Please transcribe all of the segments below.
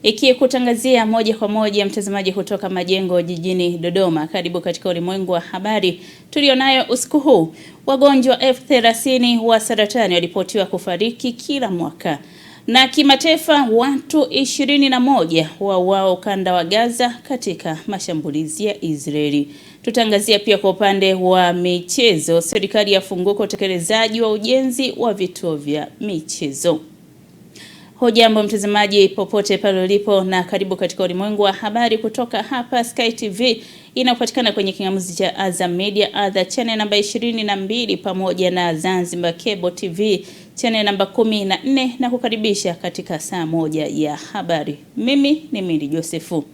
Ikikutangazia moja kwa moja mtazamaji kutoka Majengo jijini Dodoma. Karibu katika ulimwengu wa habari tulionayo usiku huu. Wagonjwa 30,000 wa saratani walipotiwa kufariki kila mwaka. Na kimataifa, watu 21 wauawa ukanda wa Gaza katika mashambulizi ya Israeli. Tutangazia pia kwa upande wa michezo, serikali yafunguka utekelezaji wa ujenzi wa vituo vya michezo. Hujambo mtazamaji popote pale ulipo, na karibu katika ulimwengu wa habari kutoka hapa Sky TV inayopatikana kwenye kingamuzi cha Azam Media Other channel namba 22 pamoja na Zanzibar Cable TV channel namba 14, na kukaribisha katika saa moja ya habari. Mimi ni Mindi Josefu.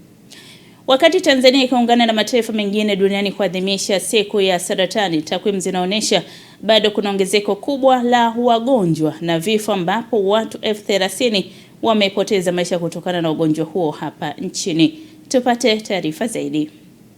Wakati Tanzania ikaungana na mataifa mengine duniani kuadhimisha siku ya saratani, takwimu zinaonyesha bado kuna ongezeko kubwa la wagonjwa na vifo, ambapo watu 30,000 wamepoteza maisha kutokana na ugonjwa huo hapa nchini. Tupate taarifa zaidi.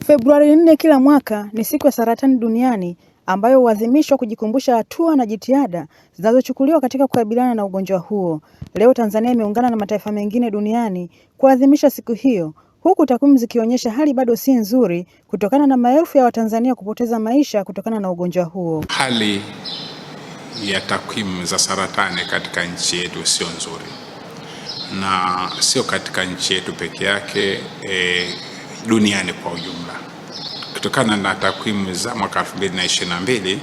Februari 4 kila mwaka ni siku ya saratani duniani, ambayo huadhimishwa kujikumbusha hatua na jitihada zinazochukuliwa katika kukabiliana na ugonjwa huo. Leo Tanzania imeungana na mataifa mengine duniani kuadhimisha siku hiyo, huku takwimu zikionyesha hali bado si nzuri kutokana na maelfu ya Watanzania kupoteza maisha kutokana na ugonjwa huo. Hali ya takwimu za saratani katika nchi yetu sio nzuri, na sio katika nchi yetu peke yake, duniani kwa ujumla. Kutokana na takwimu za mwaka 2022,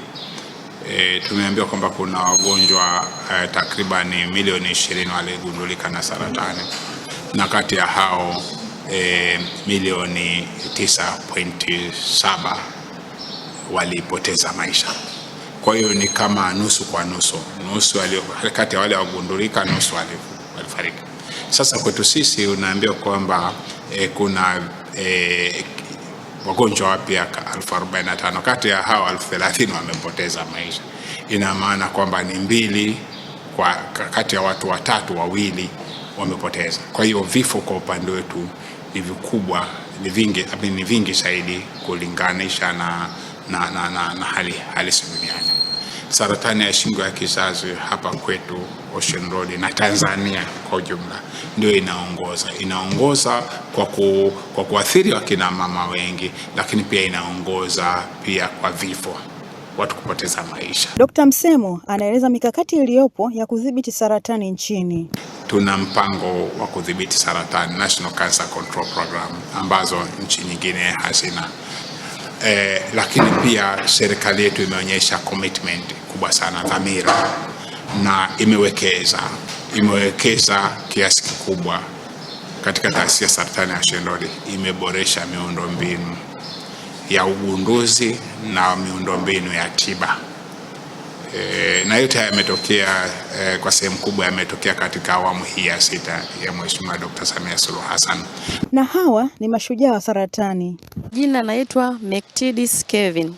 tumeambiwa kwamba kuna wagonjwa takribani milioni 20 waligundulika na saratani, na kati ya hao milioni 9.7 walipoteza maisha. Kwa hiyo ni kama nusu kwa nusu, kati ya wale wagundulika nusu walifariki. Sasa kwetu sisi unaambiwa kwamba kuna wagonjwa wapya 45,000, kati ya hao 30,000 wamepoteza maisha. Ina maana kwamba ni 2 kwa kati ya watu watatu, 2 wamepoteza. Kwa hiyo vifo kwa upande wetu ni vikubwa, ni vingi zaidi kulinganisha na hali halisi duniani. Saratani ya shingo ya kizazi hapa kwetu Ocean Road na Tanzania kwa ujumla ndio inaongoza kwa kuathiri wakina mama wengi, lakini pia inaongoza pia kwa vifo, watu kupoteza maisha. Dr. Msemo anaeleza mikakati iliyopo ya kudhibiti saratani nchini. Tuna mpango wa kudhibiti saratani, National Cancer Control Program, ambazo nchi nyingine hazina. Lakini pia serikali yetu imeonyesha commitment kubwa sana, dhamira, na imewekeza kiasi kikubwa katika taasisi ya saratani ya Ocean Road. Imeboresha miundombinu ya ugunduzi na miundombinu ya tiba. Na yote yametokea kwa sehemu kubwa yametokea katika awamu hii ya 6 ya Mheshimiwa Dr. Samia Suluhu Hassan. Na hawa ni mashujaa wa saratani. Jina naitwa Mectidis Kevin.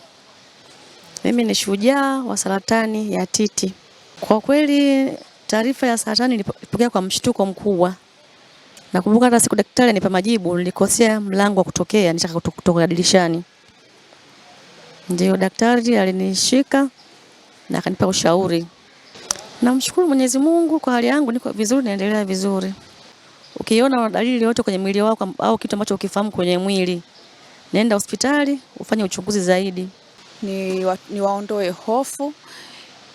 Mimi ni shujaa wa saratani ya titi. Kwa kweli taarifa ya saratani nilipokea kwa mshtuko mkubwa. Nakumbuka hata siku daktari anipa majibu, nilikosea mlango wa kutokea, nitaka kutoka dirishani. Ndio daktari alinishika na akanipa ushauri. Namshukuru Mwenyezi Mungu kwa hali yangu, niko vizuri, naendelea vizuri. Ukiona dalili yote kwenye mwili wako au kitu ambacho ukifahamu kwenye mwili, nenda hospitali ufanye uchunguzi zaidi. Ni waondoe hofu.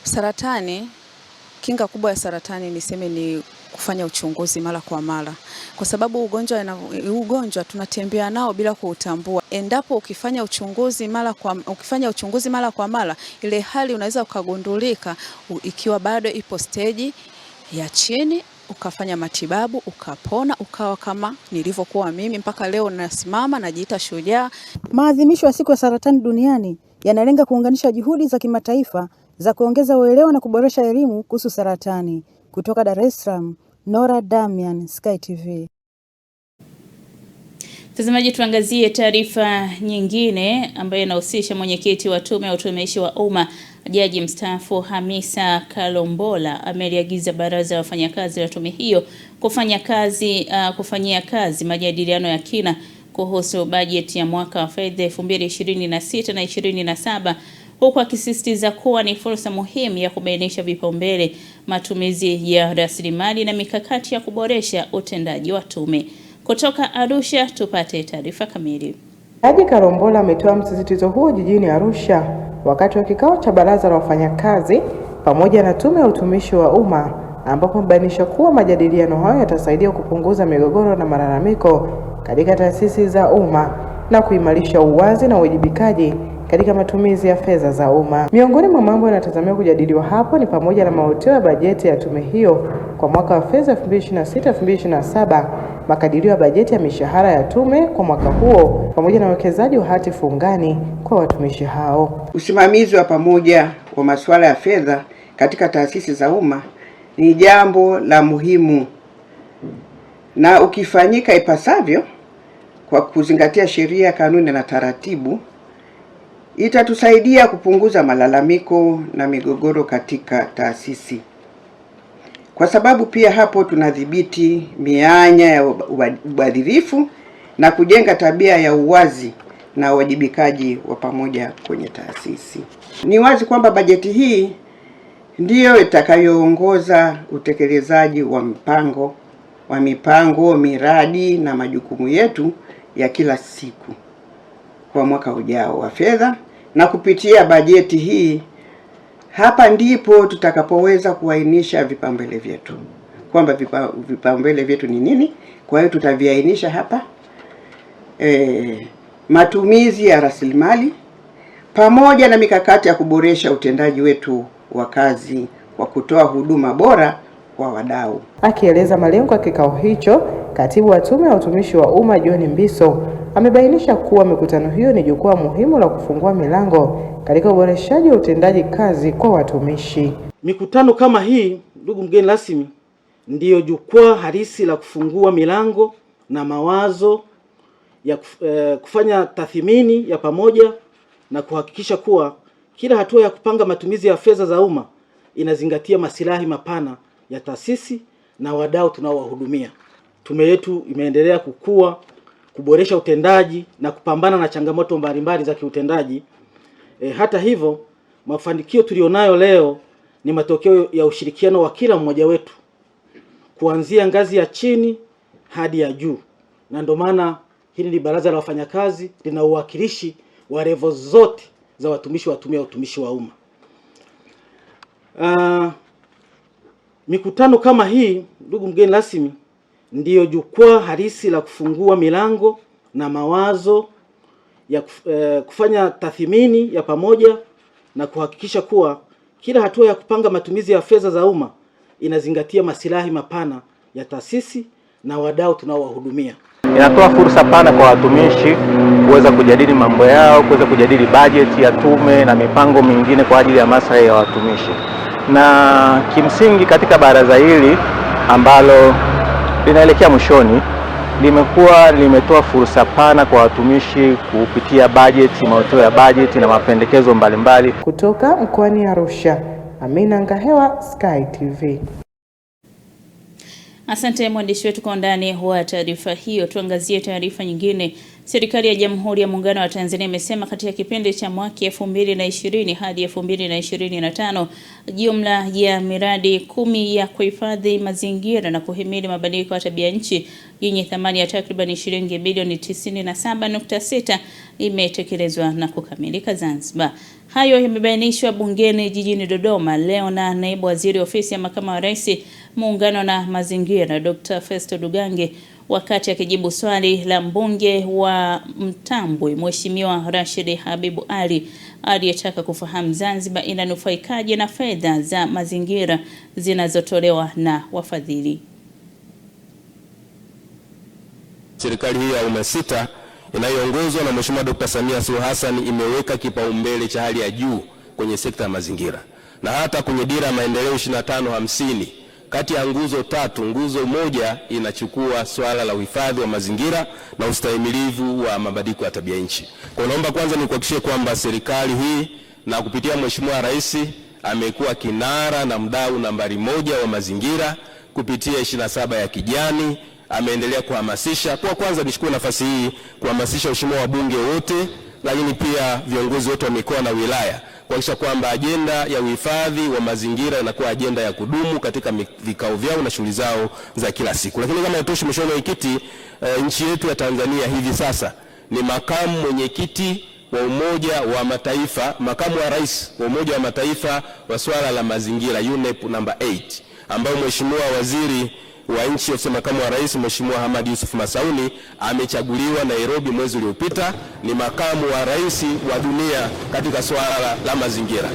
Saratani, kinga kubwa ya saratani niseme ni kufanya uchunguzi mara kwa mara, kwa sababu ugonjwa tunatembea nao bila kuutambua. Endapo ukifanya uchunguzi mara kwa mara, ile hali unaweza ukagundulika ikiwa bado ipo stage ya chini, ukafanya matibabu, ukapona, ukawa kama nilivyokuwa mimi mpaka leo nasimama najiita shujaa. Maadhimisho ya siku ya saratani duniani yanalenga kuunganisha juhudi za kimataifa za kuongeza uelewa na kuboresha elimu kuhusu saratani. Kutoka Dar es Salaam, Nora Damian, Sky TV. Mtazamaji, tuangazie taarifa nyingine ambayo inahusisha mwenyekiti wa Tume ya Utumishi wa Umma, Jaji mstaafu Hamisa Kalombola ameliagiza baraza la wafanyakazi la tume hiyo kufanyia kazi majadiliano ya kina kuhusu bajeti ya mwaka wa fedha 2026 na 27 huku akisisitiza kuwa ni fursa muhimu ya kubainisha vipaumbele, matumizi ya rasilimali na mikakati ya kuboresha utendaji wa tume. Kutoka Arusha tupate taarifa kamili. Haji Karombola ametoa msisitizo huo jijini Arusha wakati wa kikao cha baraza la wafanyakazi pamoja na tume ya utumishi wa umma, ambapo amebainisha kuwa majadiliano hayo yatasaidia kupunguza migogoro na malalamiko katika taasisi za umma na kuimarisha uwazi na uwajibikaji katika matumizi ya fedha za umma. Miongoni mwa mambo yanayotazamiwa kujadiliwa hapo ni pamoja na maoteo ya bajeti ya tume hiyo kwa mwaka wa fedha 2026-2027, makadirio ya bajeti ya mishahara ya tume kwa mwaka huo, pamoja na uwekezaji wa hati fungani kwa watumishi hao. Usimamizi wa pamoja wa masuala ya fedha katika taasisi za umma ni jambo la muhimu, na ukifanyika ipasavyo kwa kuzingatia sheria, kanuni na taratibu, itatusaidia kupunguza malalamiko na migogoro katika taasisi. Kwa sababu pia hapo tunadhibiti mianya ya ubadhirifu na kujenga tabia ya uwazi na uwajibikaji wa pamoja kwenye taasisi. Ni wazi kwamba bajeti hii ndiyo itakayoongoza utekelezaji wa mipango, miradi na majukumu yetu ya kila siku kwa mwaka ujao wa fedha, na kupitia bajeti hii hapa ndipo tutakapoweza kuainisha vipaumbele vyetu, kwamba vipaumbele vyetu ni nini. Kwa hiyo tutaviainisha hapa, matumizi ya rasilimali pamoja na mikakati ya kuboresha utendaji wetu wa kazi kwa kutoa huduma bora kwa wadau. Akieleza malengo ya kikao hicho, katibu wa tume ya utumishi wa umma John Mbiso amebainisha kuwa mikutano hiyo ni jukwaa muhimu la kufungua milango katika uboreshaji wa utendaji kazi kwa watumishi. Mikutano kama hii, ndugu mgeni rasmi, ndiyo jukwaa halisi la kufungua milango na mawazo ya kufanya tathmini ya pamoja na kuhakikisha kuwa kila hatua ya kupanga matumizi ya fedha za umma inazingatia maslahi mapana ya taasisi na wadau tunaowahudumia. Tume yetu imeendelea kukua, kuboresha utendaji na kupambana na changamoto mbalimbali za kiutendaji. Hata hivyo, mafanikio tulionayo leo ni matokeo ya ushirikiano wa kila mmoja wetu, kuanzia ngazi ya chini hadi ya juu. Na ndio maana hili ni baraza la wafanyakazi, lina uwakilishi wa level zote za watumishi wa tume ya utumishi wa umma. Mikutano kama hii, ndugu mgeni rasmi, ndiyo jukwaa halisi la kufungua milango na mawazo ya kufanya tathmini ya pamoja na kuhakikisha kuwa kila hatua ya kupanga matumizi ya fedha za umma inazingatia maslahi mapana ya taasisi na wadau tunaowahudumia. Inatoa fursa pana kwa watumishi kuweza kujadili mambo yao, kuweza kujadili bajeti ya tume na mipango mingine kwa ajili ya maslahi ya watumishi. Na kimsingi katika baraza hili ambalo linaelekea mwishoni, limetoa fursa pana kwa watumishi kupitia bajeti, maoteo ya bajeti na mapendekezo mbalimbali. Kutoka mkoani Arusha, Amina Ngahewa, Sky TV. Asante mwandishi wetu kwa undani wa taarifa hiyo. Tuangazie taarifa nyingine. Serikali ya Jamhuri ya Muungano wa Tanzania imesema katika kipindi cha mwaka 2020 hadi 2025 jumla ya miradi 10 ya kuhifadhi mazingira na kuhimili mabadiliko ya tabia nchi yenye thamani ya takriban shilingi bilioni 97.6 imetekelezwa na kukamilika Zanzibar. Hayo yamebainishwa bungeni jijini Dodoma leo na naibu waziri ofisi ya makamu wa rais muungano na mazingira Dr. Festo Dugange wakati akijibu swali la mbunge wa Mtambwe Mheshimiwa Rashid Habibu Ali aliyetaka kufahamu Zanzibar inanufaikaje na fedha za mazingira zinazotolewa na wafadhili. Serikali hii ya awamu ya sita inayoongozwa na Mheshimiwa Dr. Samia Suluhu Hassan imeweka kipaumbele cha hali ya juu kwenye sekta ya mazingira, na hata kwenye dira ya maendeleo 2550 kati ya nguzo tatu, nguzo moja inachukua swala la uhifadhi wa mazingira na ustahimilivu wa mabadiliko ya tabia nchi. Kwa naomba kwanza nikuhakikishie kwamba serikali hii na kupitia Mheshimiwa Rais amekuwa kinara na mdau nambari 1 wa mazingira kupitia 27 ya kijani. Ameendelea kuhamasisha. Kwa kwanza nishukuru nafasi hii kuhamasisha waheshimiwa wabunge wote, lakini pia viongozi wote wa mikoa na wilaya kuhakikisha kwamba ajenda ya uhifadhi wa mazingira inakuwa ajenda ya kudumu katika vikao vyao na shughuli zao za kila siku. Lakini kama itoshi, Mheshimiwa Mwenyekiti, nchi yetu ya Tanzania hivi sasa ni makamu mwenyekiti wa Umoja wa Mataifa, makamu wa rais wa Umoja wa Mataifa wa swala la mazingira, UNEP namba 8, ambayo Mheshimiwa Waziri wa nchi ofisi makamu wa rais Mheshimiwa Hamad Yusuf Masauni amechaguliwa Nairobi mwezi uliopita. Ni makamu wa rais wa dunia katika swala la mazingira.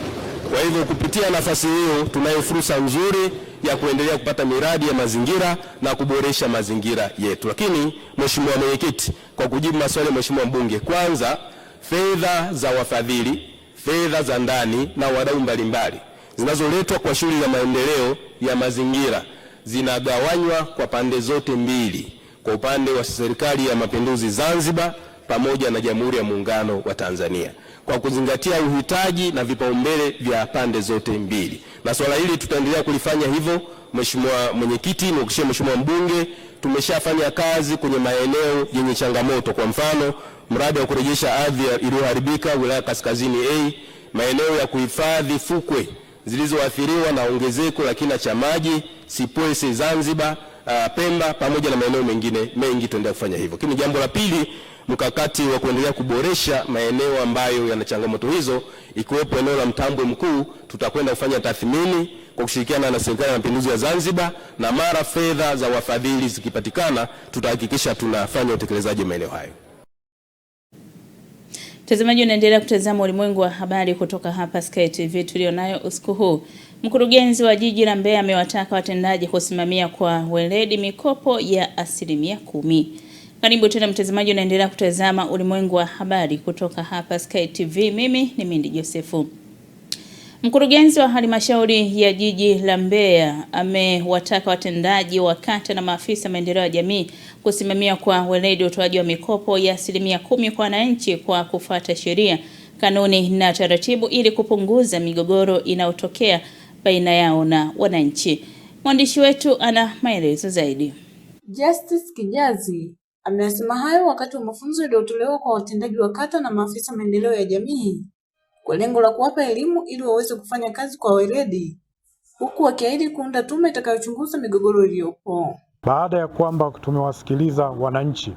Kwa hivyo kupitia nafasi hiyo tunayo fursa nzuri ya kuendelea kupata miradi ya mazingira na kuboresha mazingira yetu. Lakini Mheshimiwa Mwenyekiti, kwa kujibu maswali ya Mheshimiwa mbunge, kwanza fedha za wafadhili, fedha za ndani na wadau mbalimbali zinazoletwa kwa shughuli za maendeleo ya mazingira zinagawanywa kwa pande zote mbili, kwa upande wa Serikali ya Mapinduzi Zanzibar pamoja na Jamhuri ya Muungano wa Tanzania, kwa kuzingatia uhitaji na vipaumbele vya pande zote mbili. Na swala hili tutaendelea kulifanya hivyo. Mheshimiwa Mwenyekiti, nimekushia Mheshimiwa mbunge, tumeshafanya kazi kwenye maeneo yenye changamoto. Kwa mfano, mradi wa kurejesha ardhi iliyoharibika wilaya Kaskazini A, maeneo ya kuhifadhi fukwe zilizoathiriwa na ongezeko la kina cha maji, Sipwese Zanzibar, Pemba, pamoja na maeneo mengine mengi tuendelea kufanya hivyo. Lakini jambo la pili, mkakati wa kuendelea kuboresha maeneo ambayo yana changamoto hizo, ikiwepo eneo la Mtambwe Mkuu, tutakwenda kufanya tathmini kwa kushirikiana na Serikali ya Mapinduzi ya Zanzibar, na mara fedha za wafadhili zikipatikana tutahakikisha tunafanya utekelezaji wa maeneo hayo. Mtazamaji, unaendelea kutazama Ulimwengu wa Habari kutoka hapa Sky TV tulionayo usiku huu. Mkurugenzi wa jiji la Mbeya amewataka watendaji kusimamia kwa weledi mikopo ya 10%. Karibu tena mtazamaji, unaendelea kutazama Ulimwengu wa Habari kutoka hapa Sky TV. Mimi ni Mindi Josefu. Mkurugenzi wa halmashauri ya jiji la Mbeya amewataka watendaji wa kata na maafisa maendeleo ya jamii kusimamia kwa weledi utoaji wa mikopo ya 10% kwa wananchi kwa kufuata sheria, kanuni na taratibu ili kupunguza migogoro inayotokea baina yao na wananchi. Mwandishi wetu ana maelezo zaidi. Justice Kijazi amesema hayo wakati wa mafunzo yaliyotolewa kwa watendaji wa kata na maafisa maendeleo ya jamii kwa lengo la kuwapa elimu ili waweze kufanya kazi kwa weledi, huku wakiahidi kuunda tume itakayochunguza migogoro iliyopo. Baada ya kwamba tumewasikiliza wananchi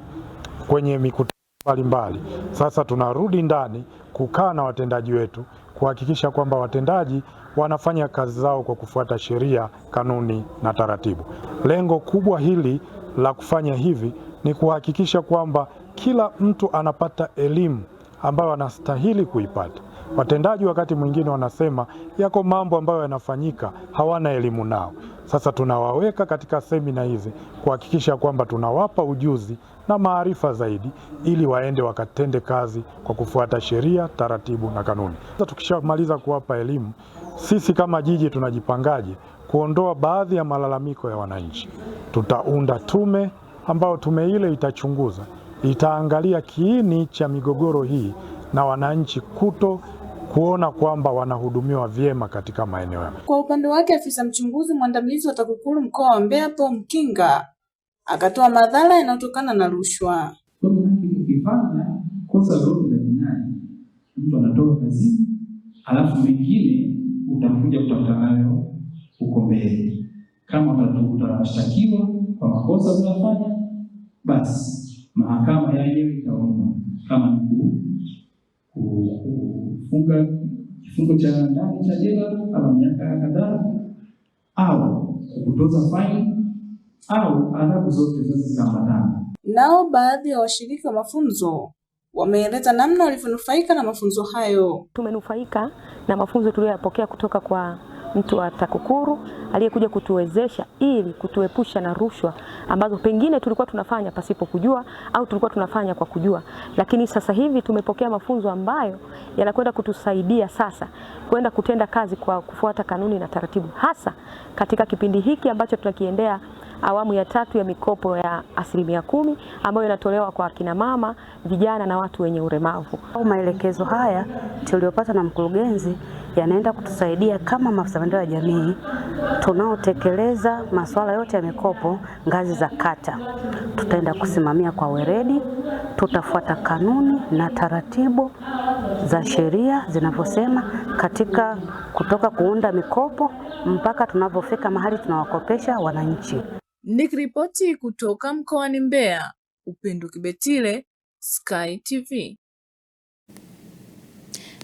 kwenye mikutano mbalimbali, sasa tunarudi ndani kukaa na watendaji wetu kuhakikisha kwamba watendaji wanafanya kazi zao kwa kufuata sheria, kanuni na taratibu. Lengo kubwa hili la kufanya hivi ni kuhakikisha kwamba kila mtu anapata elimu ambayo anastahili kuipata. Watendaji wakati mwingine wanasema yako mambo ambayo yanafanyika hawana elimu nao. Sasa tunawaweka katika semina hizi kuhakikisha kwamba tunawapa ujuzi na maarifa zaidi ili waende wakatende kazi kwa kufuata sheria, taratibu na kanuni. Sasa tukishamaliza kuwapa elimu, sisi kama jiji tunajipangaje kuondoa baadhi ya malalamiko ya wananchi. Tutaunda tume ambayo tume ile itachunguza, itaangalia kiini cha migogoro hii na wananchi kuona kwamba wanahudumiwa vyema katika maeneo yao. Kwa upande wake, afisa mchunguzi mwandamizi wa TAKUKURU mkoa wa Mbeya Paul Mkinga akatoa madhara yanayotokana na rushwa. Ukifanya kosa lolote la jinai, mtu anatoka kazini, alafu mengine utakuja kutafuta nayo huko mbele. Kama utashtakiwa kwa makosa unayofanya, basi mahakama yenyewe itaamua kama ni kufunga kifungo cha ndani cha jela kama miaka kadhaa, au kukutoza faini au adhabu zote zinazoambatana. Nao baadhi ya washiriki wa mafunzo wameeleza namna walivyonufaika na mafunzo hayo. Tumenufaika na mafunzo tuliyoyapokea kutoka kwa mtu wa TAKUKURU aliyekuja kutuwezesha ili kutuepusha na rushwa ambazo pengine tulikuwa tunafanya pasipo kujua au tulikuwa tunafanya kwa kujua, lakini sasa hivi tumepokea mafunzo ambayo yanakwenda kutusaidia sasa kwenda kutenda kazi kwa kufuata kanuni na taratibu, hasa katika kipindi hiki ambacho tunakiendea awamu ya 3 ya mikopo ya 10% ambayo inatolewa kwa akina mama, vijana na watu wenye ulemavu. Maelekezo haya tuliyopata na mkurugenzi yanaenda kutusaidia kama maafisa maendeleo ya jamii tunaotekeleza masuala yote ya mikopo ngazi za kata. Tutaenda kusimamia kwa weledi, tutafuata kanuni na taratibu za sheria zinavyosema katika kutoka kuunda mikopo mpaka tunavyofika mahali tunawakopesha wananchi. Nikiripoti kutoka mkoani Mbeya, Upendo Kibetile, Sky TV.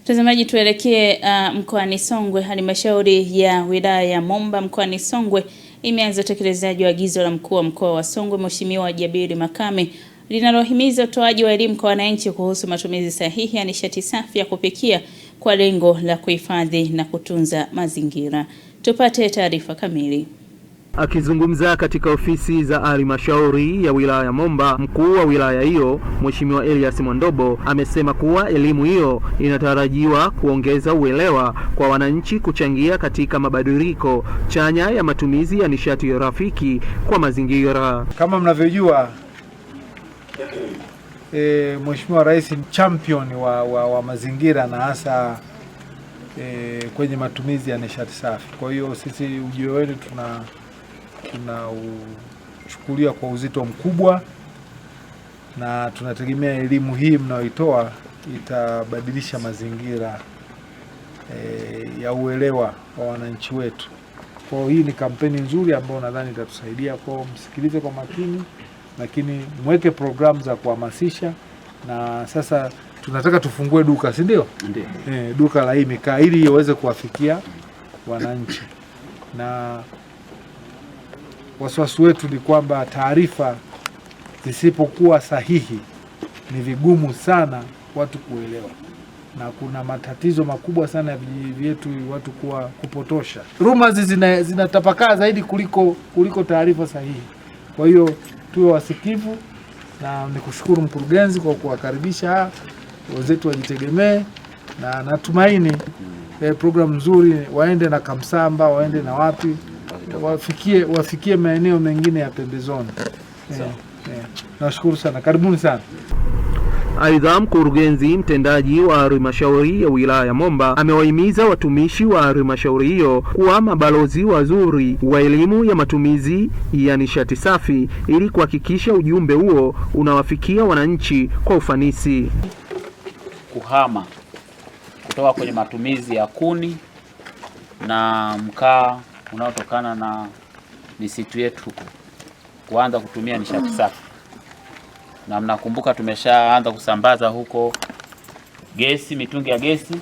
Mtazamaji, tuelekee mkoani Songwe. Halmashauri ya wilaya ya Momba mkoani Songwe imeanza utekelezaji wa agizo la mkuu wa mkoa wa Songwe Mheshimiwa Jabiri Makame linalohimiza utoaji wa elimu kwa wananchi kuhusu matumizi sahihi ya nishati safi ya kupikia kwa lengo la kuhifadhi na kutunza mazingira. Tupate taarifa kamili. Akizungumza katika ofisi za halmashauri ya wilaya ya Momba, mkuu wa wilaya hiyo Mheshimiwa Elias Mwandobo amesema kuwa elimu hiyo inatarajiwa kuongeza uelewa kwa wananchi, kuchangia katika mabadiliko chanya ya matumizi ya nishati rafiki kwa mazingira. Kama mnavyojua, Mheshimiwa Rais ni champion wa mazingira na hasa kwenye matumizi ya nishati safi. Kwa hiyo sisi ujio wenu tunauchukulia kwa uzito mkubwa, na tunategemea elimu hii mnayoitoa itabadilisha mazingira ya uelewa wa wananchi wetu. Kwa hiyo hii ni kampeni nzuri ambayo nadhani itatusaidia. Kwa msikilize kwa makini, lakini mweke programu za kuhamasisha. Na sasa tunataka tufungue duka, si ndio? Ndio. Duka la hii mikaa ili iweze kuwafikia wananchi. Na wasiwasi wetu ni kwamba taarifa zisipokuwa sahihi ni vigumu sana watu kuelewa, na kuna matatizo makubwa sana ya vijiji vyetu watu kupotosha. Rumors zinatapakaa zaidi kuliko taarifa sahihi. Kwa hiyo tuwe wasikivu, na nikushukuru mkurugenzi kwa kuwakaribisha wenzetu wajitegemee, na natumaini program nzuri, waende na Kamsamba, waende na wapi, wafikie maeneo mengine ya pembezoni. Nashukuru sana, karibuni sana. Aidha, mkurugenzi mtendaji wa halmashauri ya wilaya ya Momba amewahimiza watumishi wa halmashauri hiyo kuwa mabalozi wazuri wa elimu ya matumizi ya nishati safi ili kuhakikisha ujumbe huo unawafikia wananchi kwa ufanisi. Kuhama kutoka kwenye matumizi ya kuni na mkaa unaotokana na misitu yetu kuanza kutumia nishati safi. Na mnakumbuka tumeshaanza kusambaza huko gesi, mitungi ya gesi.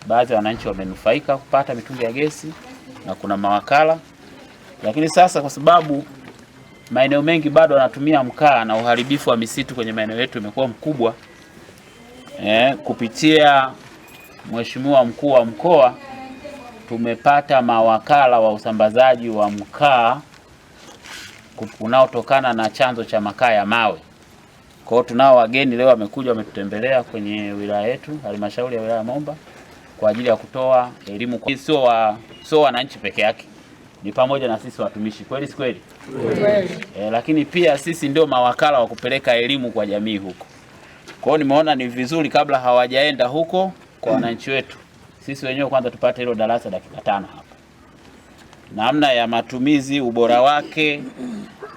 Baadhi ya wananchi wamenufaika kupata mitungi ya gesi na kuna mawakala. Lakini sasa kwa sababu maeneo mengi bado wanatumia mkaa na uharibifu wa misitu kwenye maeneo yetu umekuwa mkubwa, kupitia Mheshimiwa mkuu wa mkoa tumepata mawakala wa usambazaji wa mkaa unaotokana na chanzo cha makaa ya mawe. Kwa hiyo tunao wageni leo wamekuja wametutembelea kwenye wilaya yetu, halmashauri ya wilaya Momba, kwa ajili ya kutoa elimu kwa sio wananchi peke yake, ni pamoja na sisi watumishi. Kweli si kweli? Kweli. Lakini pia sisi ndio mawakala wa kupeleka elimu kwa jamii huko. Kwa hiyo nimeona ni vizuri kabla hawajaenda huko kwa wananchi wetu, sisi wenyewe kwanza tupate hilo darasa dakika 5 hapa. Namna ya matumizi, ubora wake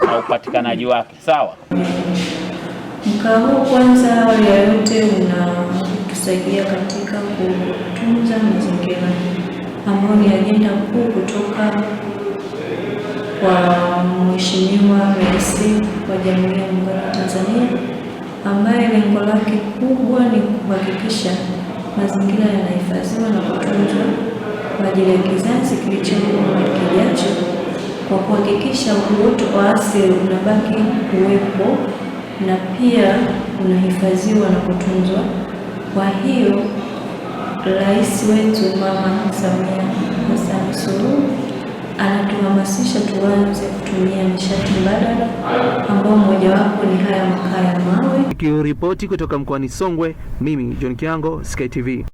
na upatikanaji wake. Sawa? Mkaa huu kwanza awali ya yote unatusaidia katika kutunza mazingira, ambayo ni ajenda kuu kutoka kwa Mheshimiwa Rais wa Jamhuri ya Muungano wa Tanzania, ambaye lengo lake kubwa ni kuhakikisha mazingira yanahifadhiwa na kutunzwa kwa ajili ya kizazi kilichokuwa kijacho, kwa kuhakikisha uoto wa asili unabaki kuwepo na pia unahifadhiwa na kutunzwa. Kwa hiyo Rais wetu Mama Samia Hassan Suluhu anatuhamasisha tuanze kutumia nishati mbadala, ambao mojawapo ni haya makaa ya mawe. Nikiripoti kutoka mkoani Songwe, mimi John Kiango, Sky TV.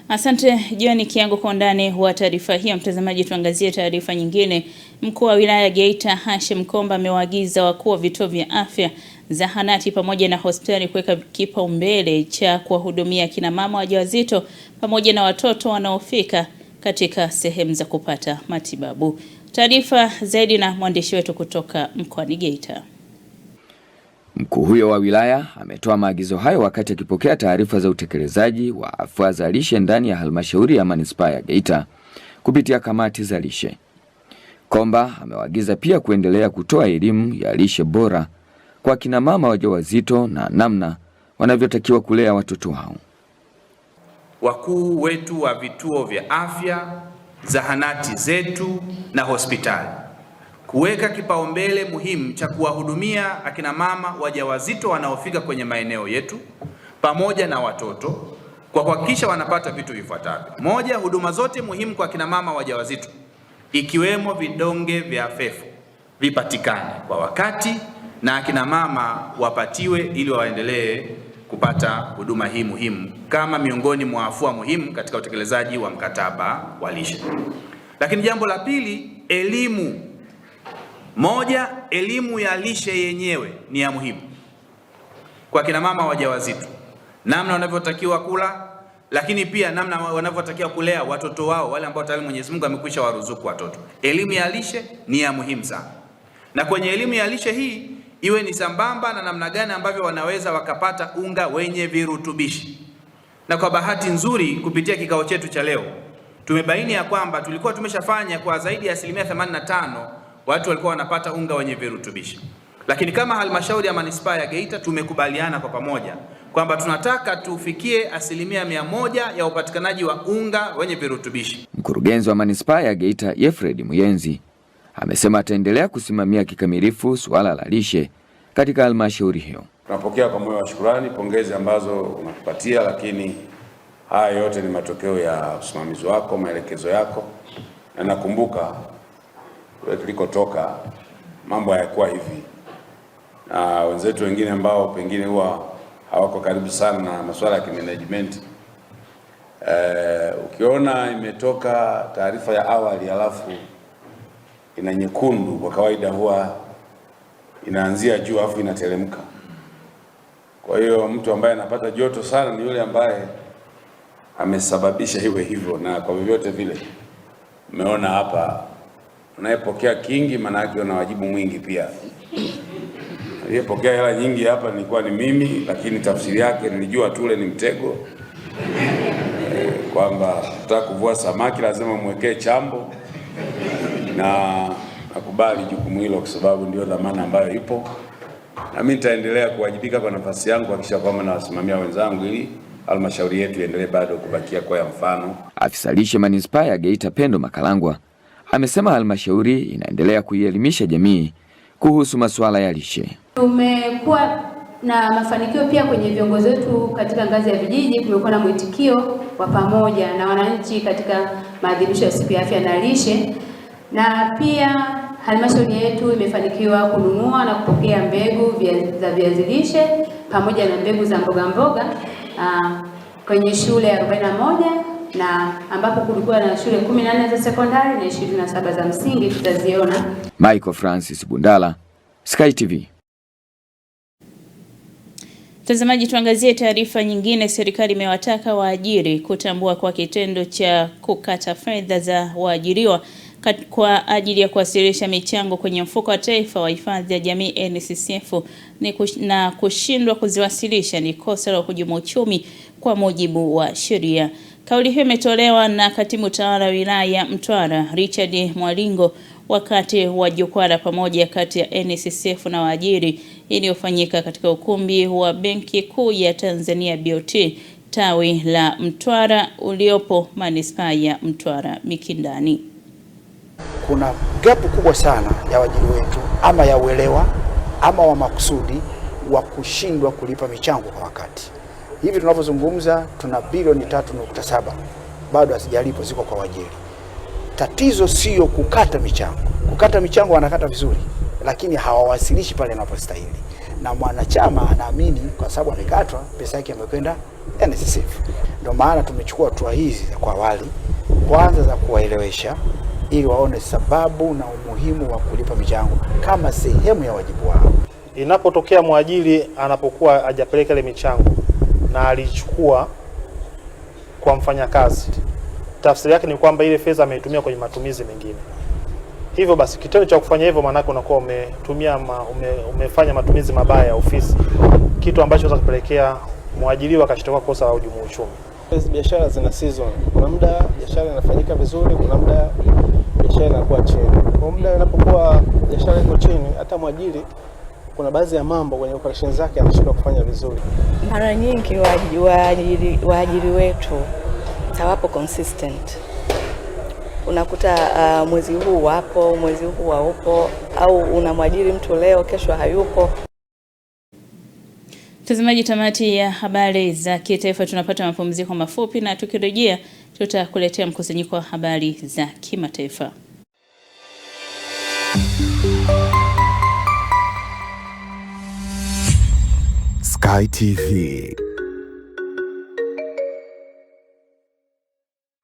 Asante John Kiango kwa undani wa taarifa hiyo. Mtazamaji, tuangazie taarifa nyingine. Mkuu wa wilaya Geita Hashim Komba amewaagiza wakuu wa vituo vya afya, zahanati pamoja na hospitali kuweka kipaumbele cha kuwahudumia kina mama wajawazito pamoja na watoto wanaofika katika sehemu za kupata matibabu. Taarifa zaidi na mwandishi wetu kutoka mkoani Geita. Mkuu huyo wa wilaya ametoa maagizo hayo wakati akipokea taarifa za utekelezaji wa afua za lishe ndani ya halmashauri ya manispaa ya Geita kupitia kamati za lishe. Komba amewaagiza pia kuendelea kutoa elimu ya lishe bora kwa kina mama wajawazito na namna wanavyotakiwa kulea watoto wao. Wakuu wetu wa vituo vya afya, zahanati zetu na hospitali kuweka kipaumbele muhimu cha kuwahudumia akina mama wajawazito wanaofika kwenye maeneo yetu pamoja na watoto kwa kuhakikisha wanapata vitu vifuatavyo. Moja, huduma zote muhimu kwa akina mama wajawazito ikiwemo vidonge vya fefu vipatikane kwa wakati na akina mama wapatiwe ili waendelee kupata huduma hii muhimu kama miongoni mwa afua muhimu katika utekelezaji wa mkataba wa lishe. Lakini jambo la pili, elimu. Moja, elimu ya lishe yenyewe ni ya muhimu kwa kina mama wajawazito, namna wanavyotakiwa kula, lakini pia namna wanavyotakiwa kulea watoto wao wale ambao tayari Mwenyezi Mungu amekwisha waruzuku watoto. Elimu ya lishe ni ya muhimu sana, na kwenye elimu ya lishe hii iwe ni sambamba na namna gani ambavyo wanaweza wakapata unga wenye virutubishi. Na kwa bahati nzuri kupitia kikao chetu cha leo tumebaini ya kwamba tulikuwa tumeshafanya kwa zaidi ya 85% watu walikuwa wanapata unga wenye virutubishi, lakini kama halmashauri ya manispaa ya Geita tumekubaliana kwa pamoja kwamba tunataka tufikie 100% ya upatikanaji wa unga wenye virutubishi. Mkurugenzi wa manispaa ya Geita Yefred Muyenzi amesema ataendelea kusimamia kikamilifu suala la lishe katika halmashauri hiyo. Tunapokea kwa moyo wa shukrani pongezi ambazo unatupatia, lakini haya yote ni matokeo ya usimamizi wako, maelekezo yako, na nakumbuka kule tulikotoka mambo hayakuwa hivi, na wenzetu wengine ambao pengine huwa hawako karibu sana na masuala ya kimanagement, ukiona imetoka taarifa ya awali alafu ina nyekundu, kwa kawaida huwa inaanzia juu alafu inateremka. Kwa hiyo mtu ambaye anapata joto sana ni yule ambaye amesababisha iwe hivyo, na kwa vyovyote vile umeona hapa unayepokea kingi maana yake una wajibu mwingi pia. Aliyepokea hela nyingi hapa nilikuwa ni mimi, lakini tafsiri yake nilijua tule ni mtego, kwamba tutaka kuvua samaki lazima mwekee chambo, na nakubali jukumu hilo kwa sababu ndio dhamana ambayo ipo, na mimi nitaendelea kuwajibika kwa nafasi yangu kuhakikisha kwamba nawasimamia wenzangu ili halmashauri yetu iendelee bado kubakia kwa ya mfano. Afisa lishe manispaa ya Geita Pendo Makalangwa amesema halmashauri inaendelea kuielimisha jamii kuhusu masuala ya lishe. Tumekuwa na mafanikio pia kwenye viongozi wetu katika ngazi ya vijiji. Kumekuwa na mwitikio wa pamoja na wananchi katika maadhimisho ya siku ya afya na lishe, na pia halmashauri yetu imefanikiwa kununua na kupokea mbegu za viazi lishe pamoja na mbegu za mboga mboga kwenye shule 41, na ambapo kulikuwa na shule 14 za sekondari na 27 za msingi. Tutaziona. Michael Francis Bundala, Sky TV. Mtazamaji, tuangazie taarifa nyingine. Serikali imewataka waajiri kutambua kwa kitendo cha kukata fedha za waajiriwa kwa ajili ya kuwasilisha michango kwenye mfuko wa taifa wa hifadhi ya jamii NSSF na kushindwa kuziwasilisha ni kosa la kuhujumu uchumi kwa mujibu wa sheria. Kauli hiyo imetolewa na Katibu Tawala wilaya ya Mtwara Richard Mwalingo wakati wa jukwaa la pamoja kati ya NSSF na waajiri iliyofanyika katika ukumbi wa Benki Kuu ya Tanzania BOT tawi la Mtwara uliopo manispaa ya Mtwara Mikindani. Kuna gap kubwa sana ya waajiri wetu, ama ya uelewa ama wa makusudi wa kushindwa kulipa michango kwa wakati. Hivi tunavyozungumza tuna bilioni 3.7 bado hazijalipwa, ziko kwa waajiri. Tatizo sio kukata michango. Kukata michango wanakata vizuri, lakini hawawasilishi pale wanapostahili. Na mwanachama anaamini kwa sababu amekatwa pesa yake imekwenda NSSF. Ndio maana tumechukua hatua hizi kwa awali, kwanza za kuwaelewesha ili waone sababu na umuhimu wa kulipa michango kama sehemu ya wajibu wao. Inapotokea mwajiri anapokuwa hajapeleka ile michango na alichukua kwa mfanyakazi, tafsiri yake ni kwamba ile fedha ameitumia kwenye matumizi mengine. Hivyo basi kitendo cha kufanya hivyo maana unakuwa umefanya matumizi mabaya ya ofisi, kitu ambacho kinaweza kupelekea mwajiriwa akashtakiwa kosa la uhujumu uchumi. Hizi biashara zina season. Kuna muda biashara inafanyika vizuri, kuna muda biashara inakuwa chini. Kwa muda inapokuwa biashara iko chini, hata mwajiri kuna baadhi ya mambo kwenye operation zake anashindwa kufanya vizuri. Mara nyingi waajiri wetu hawapo consistent. Unakuta mwezi huu wapo, mwezi huu haupo, au unamwajiri mtu leo, kesho hayupo. Mtazamaji, tamati ya habari za kitaifa, tunapata mapumziko mafupi na tukirejea tutakuletea mkusanyiko wa habari za kimataifa. Sky TV.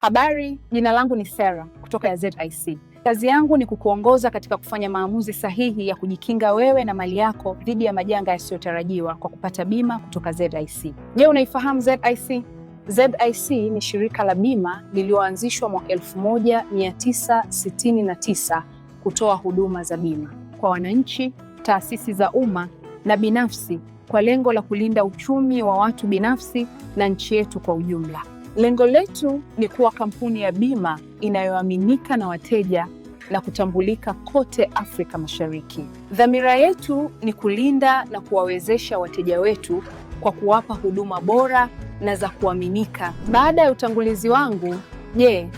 Habari, jina langu ni Sarah kutoka ya ZIC. Kazi yangu ni kukuongoza katika kufanya maamuzi sahihi ya kujikinga wewe na mali yako dhidi ya majanga yasiyotarajiwa kwa kupata bima kutoka ZIC. Je, unaifahamu ZIC? ZIC ni shirika la bima lililoanzishwa mwaka 1969 kutoa huduma za bima kwa wananchi, taasisi za umma na binafsi kwa lengo la kulinda uchumi wa watu binafsi na nchi yetu kwa ujumla. Lengo letu ni kuwa kampuni ya bima inayoaminika na wateja na kutambulika kote Afrika Mashariki. Dhamira yetu ni kulinda na kuwawezesha wateja wetu kwa kuwapa huduma bora na za kuaminika. Baada ya utangulizi wangu, je,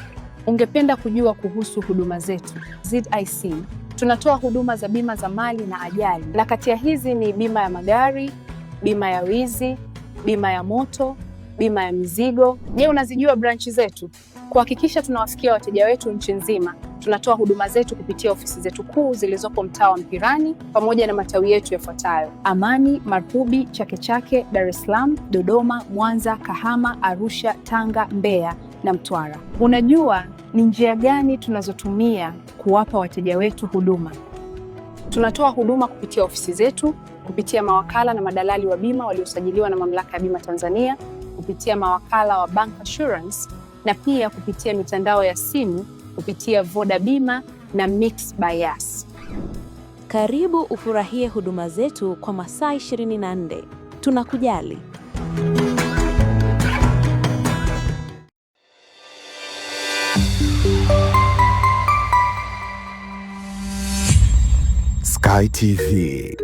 ungependa kujua kuhusu huduma zetu? ZIC tunatoa huduma za bima za mali na ajali, na kati ya hizi ni bima ya magari, bima ya wizi, bima ya moto, bima ya mizigo. Je, unazijua branchi zetu? Kuhakikisha tunawafikia wateja wetu nchi nzima, tunatoa huduma zetu kupitia ofisi zetu kuu zilizopo mtaa wa Mpirani pamoja na matawi yetu yafuatayo: Amani, Marubi, Chake Chake, Dar es Salaam, Dodoma, Mwanza, Kahama, Arusha, Tanga, Mbeya na Mtwara. Unajua ni njia gani tunazotumia kuwapa wateja wetu huduma? Tunatoa huduma kupitia ofisi zetu, kupitia mawakala na madalali wa bima waliosajiliwa na Mamlaka ya Bima Tanzania, kupitia mawakala wa Bank Assurance na pia kupitia mitandao ya simu kupitia Voda Bima na Mix by Yas. Karibu ufurahie huduma zetu kwa masaa 24. Tunakujali. Sky TV.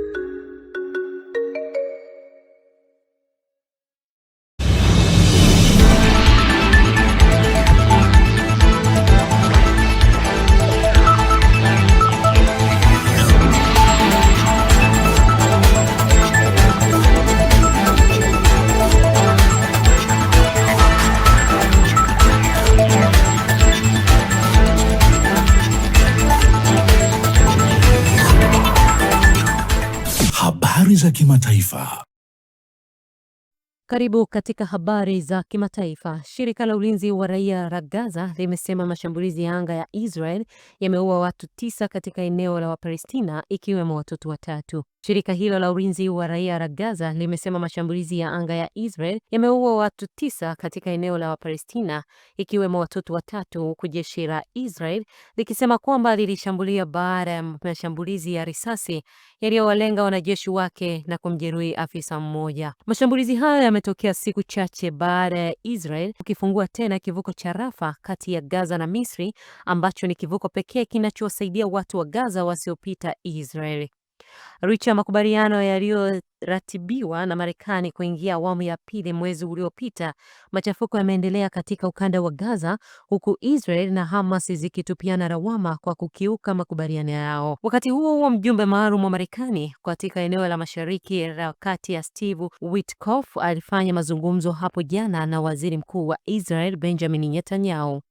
Habari za kimataifa. Karibu katika habari za kimataifa. Shirika la ulinzi wa raia la Gaza limesema mashambulizi ya anga ya Israel yameua watu 9 katika eneo la Wapalestina ikiwemo watoto 3. Shirika hilo la ulinzi wa raia la Gaza limesema mashambulizi ya anga ya Israel yameua watu 9 katika eneo la Wapalestina ikiwemo watoto 3, huku jeshi la Israel likisema kwamba lilishambulia baada ya mashambulizi ya risasi yaliyowalenga wanajeshi wake na kumjeruhi afisa mmoja. Mashambulizi hayo yametokea siku chache baada ya Israel kukifungua tena kivuko cha Rafah kati ya Gaza na Misri, ambacho ni kivuko pekee kinachowasaidia watu wa Gaza wasiopita Israel. Licha ya makubaliano yaliyoratibiwa na Marekani kuingia awamu ya pili mwezi uliopita, machafuko yameendelea katika ukanda wa Gaza, huku Israel na Hamas zikitupiana lawama kwa kukiuka makubaliano yao. Wakati huo mjumbe maalum wa Marekani katika eneo la Mashariki ya Kati ya Steve Witkoff alifanya mazungumzo hapo jana na waziri mkuu wa Israel Benjamin Netanyahu.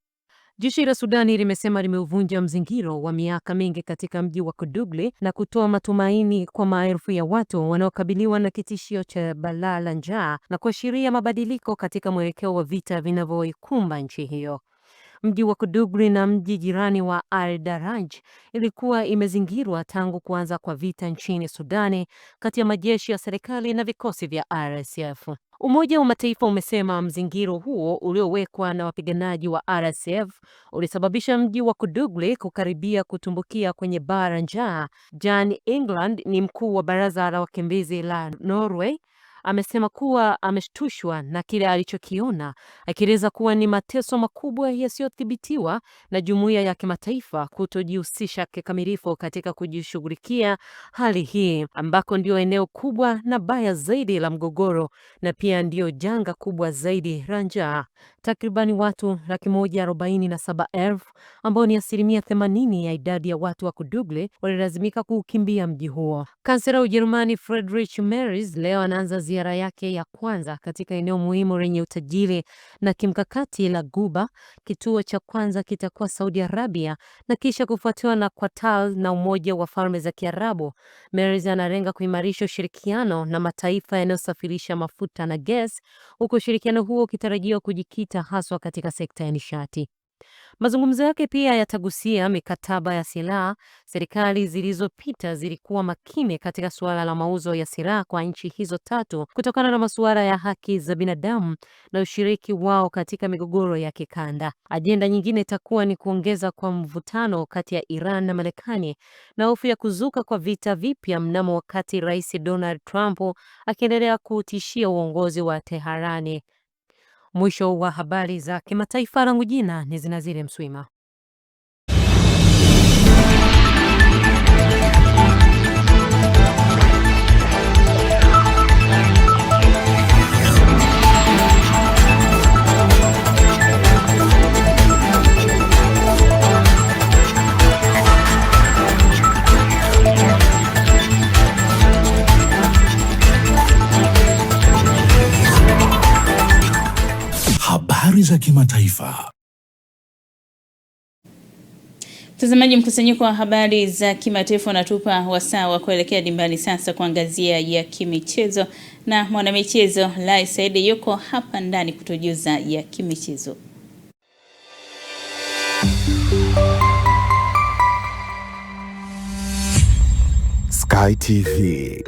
Jeshi la Sudani limesema limeuvunja mzingiro wa miaka mingi katika mji wa Kudugli na kutoa matumaini kwa maelfu ya watu wanaokabiliwa na kitishio cha balaa la njaa na kuashiria mabadiliko katika mwelekeo wa vita vinavyoikumba nchi hiyo. Mji wa Kudugli na mji jirani wa Al-Daraj ilikuwa imezingirwa tangu kuanza kwa vita nchini Sudani kati ya majeshi ya serikali na vikosi vya RSF. Umoja wa Mataifa umesema mzingiro huo uliowekwa na wapiganaji wa RSF ulisababisha mji wa Kodugli kukaribia kutumbukia kwenye baa la njaa. Jan England ni mkuu wa baraza la wakimbizi la Norway, amesema kuwa ameshtushwa na kile alichokiona, akieleza kuwa ni mateso makubwa yasiyothibitiwa na jumuiya ya kimataifa kutojihusisha kikamilifu katika kujishughulikia hali hii, ambako ndio eneo kubwa na baya zaidi la mgogoro na pia ndio janga kubwa zaidi la njaa. Takribani watu 147,000 ambao ni 80% ya idadi ya watu wa Kodugli walilazimika kukimbia mji huo. Kansela wa Ujerumani Friedrich Merz leo anaanza ziara yake ya kwanza katika eneo muhimu lenye utajiri na kimkakati la Ghuba. Kituo cha kwanza kitakuwa Saudi Arabia na kisha kufuatiwa na Qatar na Umoja wa Falme za Kiarabu. Merz analenga kuimarisha ushirikiano na mataifa yanayosafirisha mafuta na gesi, huku ushirikiano huo ukitarajiwa kujikita haswa katika sekta ya nishati. Mazungumzo yake pia yatagusia mikataba ya silaha. Serikali zilizopita zilikuwa makini katika suala la mauzo ya silaha kwa nchi hizo tatu kutokana na masuala ya haki za binadamu na ushiriki wao katika migogoro ya kikanda. Ajenda nyingine itakuwa ni kuongeza kwa mvutano kati ya Iran na Marekani na hofu ya kuzuka kwa vita vipya mnamo wakati Rais Donald Trump akiendelea kutishia uongozi wa Teherani. Mwisho wa habari za kimataifa. Langu jina ni Zinazile Mswima. Habari za kimataifa. Mtazamaji, mkusanyiko wa habari za kimataifa unatupa wasaa wa kuelekea dimbani sasa kuangazia ya kimichezo, na mwanamichezo Lai Saidi yuko hapa ndani kutujuza ya kimichezo. Sky TV.